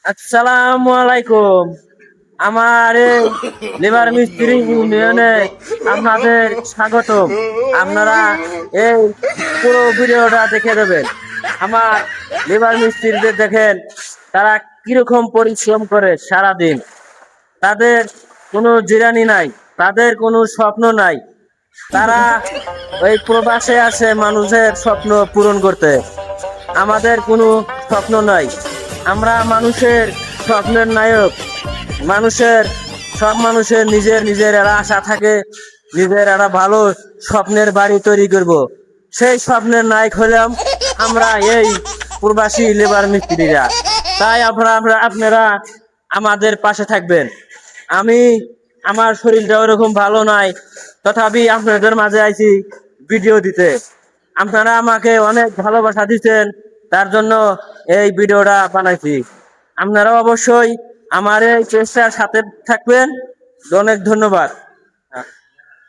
আসসালামু আলাইকুম। আমার এই লেবার মিস্ত্রি ইউনিয়নে আপনাদের স্বাগতম। আপনারা এই পুরো ভিডিওটা দেখে দেবেন। আমার লেবার মিস্ত্রিদের দেখেন, তারা কিরকম পরিশ্রম করে সারাদিন। তাদের কোনো জিরানি নাই, তাদের কোনো স্বপ্ন নাই। তারা ওই প্রবাসে আছে মানুষের স্বপ্ন পূরণ করতে। আমাদের কোনো স্বপ্ন নাই। আমরা মানুষের স্বপ্নের নায়ক। মানুষের সব মানুষের নিজের নিজের একটা আশা থাকে, নিজের একটা ভালো স্বপ্নের বাড়ি তৈরি করব। সেই স্বপ্নের নায়ক হলাম আমরা, এই প্রবাসী লেবার মিস্ত্রিরা। তাই আপনারা আমাদের পাশে থাকবেন। আমি আমার শরীরটা ওরকম ভালো নাই, তথাপি আপনাদের মাঝে আইছি ভিডিও দিতে। আপনারা আমাকে অনেক ভালোবাসা দিচ্ছেন, তার জন্য এই ভিডিওটা বানাইছি। আপনারা অবশ্যই আমার এই চেষ্টার সাথে থাকবেন। অনেক ধন্যবাদ।